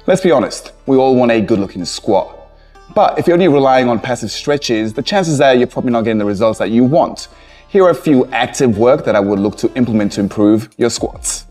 Let's be honest, we all want a good-looking squat. But if you're only relying on passive stretches, the chances are you're probably not getting the results that you want. Here are a few active work that I would look to implement to improve your squats.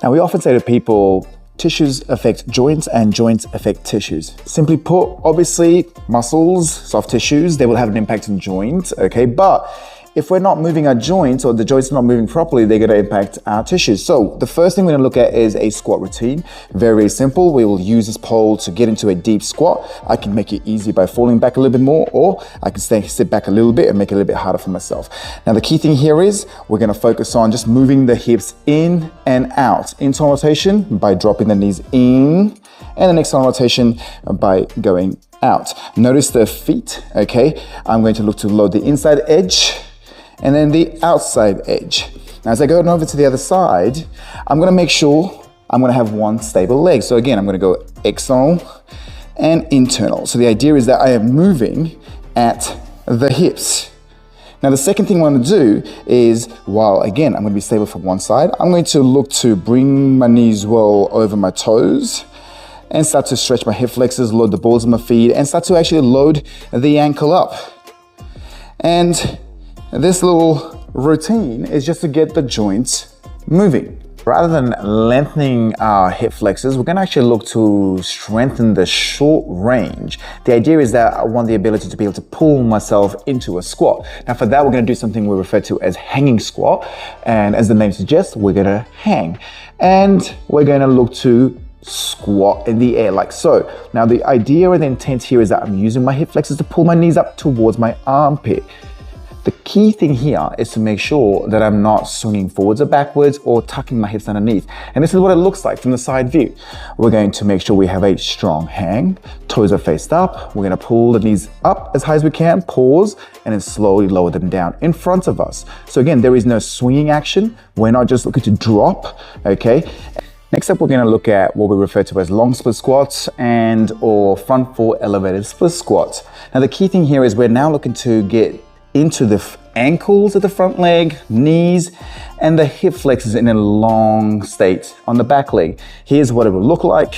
Now, we often say to people, tissues affect joints and joints affect tissues. Simply put, obviously, muscles, soft tissues, they will have an impact on joints, okay? But if we're not moving our joints or the joints are not moving properly, they're gonna impact our tissues. So the first thing we're gonna look at is a squat routine. Very, very simple. We will use this pole to get into a deep squat. I can make it easy by falling back a little bit more, or I can sit back a little bit and make it a little bit harder for myself. Now, the key thing here is we're gonna focus on just moving the hips in and out. Internal rotation by dropping the knees in, and the external rotation by going out. Notice the feet, okay? I'm going to look to load the inside edge and then the outside edge. Now, as I go over to the other side, I'm gonna make sure I'm gonna have one stable leg. So again, I'm gonna go external and internal. So the idea is that I am moving at the hips. Now, the second thing I want to do is, while again, I'm gonna be stable from one side, I'm going to look to bring my knees well over my toes and start to stretch my hip flexors, load the balls of my feet, and start to actually load the ankle up. And this little routine is just to get the joints moving. Rather than lengthening our hip flexors, we're gonna actually look to strengthen the short range. The idea is that I want the ability to be able to pull myself into a squat. Now, for that, we're gonna do something we refer to as hanging squat. And as the name suggests, we're gonna hang. And we're gonna look to squat in the air like so. Now, the idea and the intent here is that I'm using my hip flexors to pull my knees up towards my armpit. The key thing here is to make sure that I'm not swinging forwards or backwards or tucking my hips underneath. And this is what it looks like from the side view. We're going to make sure we have a strong hang, toes are faced up. We're gonna pull the knees up as high as we can, pause, and then slowly lower them down in front of us. So again, there is no swinging action. We're not just looking to drop, okay? Next up, we're gonna look at what we refer to as long split squats and or front four elevated split squats. Now, the key thing here is we're now looking to get into the ankles of the front leg, knees, and the hip flexors in a long state on the back leg. Here's what it will look like.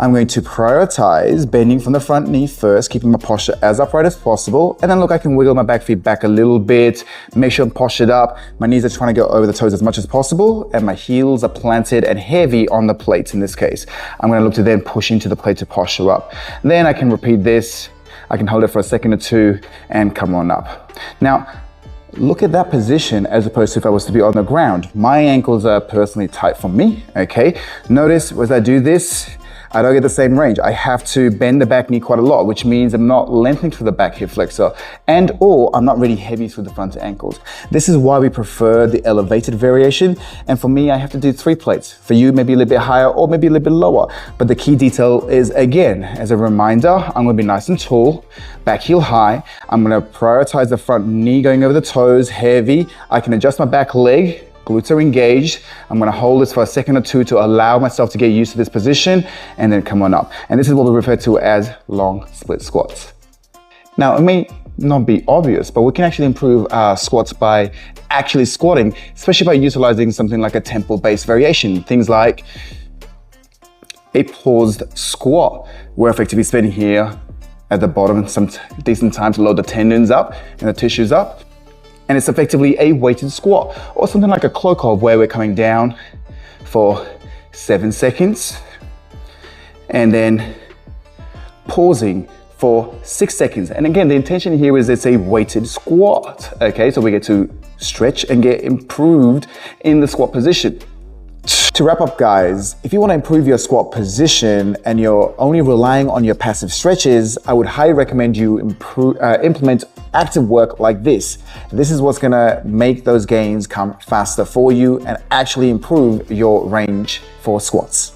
I'm going to prioritize bending from the front knee first, keeping my posture as upright as possible. And then look, I can wiggle my back feet back a little bit, make sure I'm postured up. My knees are trying to go over the toes as much as possible, and my heels are planted and heavy on the plates in this case. I'm gonna look to then push into the plate to posture up. Then I can repeat this. I can hold it for a second or two and come on up. Now, look at that position as opposed to if I was to be on the ground. My ankles are personally tight for me, okay? Notice as I do this, I don't get the same range. I have to bend the back knee quite a lot, which means I'm not lengthening through the back hip flexor and or I'm not really heavy through the front ankles. This is why we prefer the elevated variation. And for me, I have to do 3 plates. For you, maybe a little bit higher or maybe a little bit lower. But the key detail is, again, as a reminder, I'm gonna be nice and tall, back heel high. I'm gonna prioritize the front knee going over the toes, heavy. I can adjust my back leg, glutes are engaged. I'm gonna hold this for a second or two to allow myself to get used to this position and then come on up. And this is what we refer to as long split squats. Now, it may not be obvious, but we can actually improve our squats by actually squatting, especially by utilizing something like a tempo-based variation. Things like a paused squat. We're effectively spending here at the bottom some decent time to load the tendons up and the tissues up. And it's effectively a weighted squat, or something like a cloak hold where we're coming down for 7 seconds and then pausing for 6 seconds. And again, the intention here is it's a weighted squat, okay? So we get to stretch and get improved in the squat position. To wrap up, guys, if you want to improve your squat position and you're only relying on your passive stretches, I would highly recommend you implement active work like this. This is what's gonna make those gains come faster for you and actually improve your range for squats.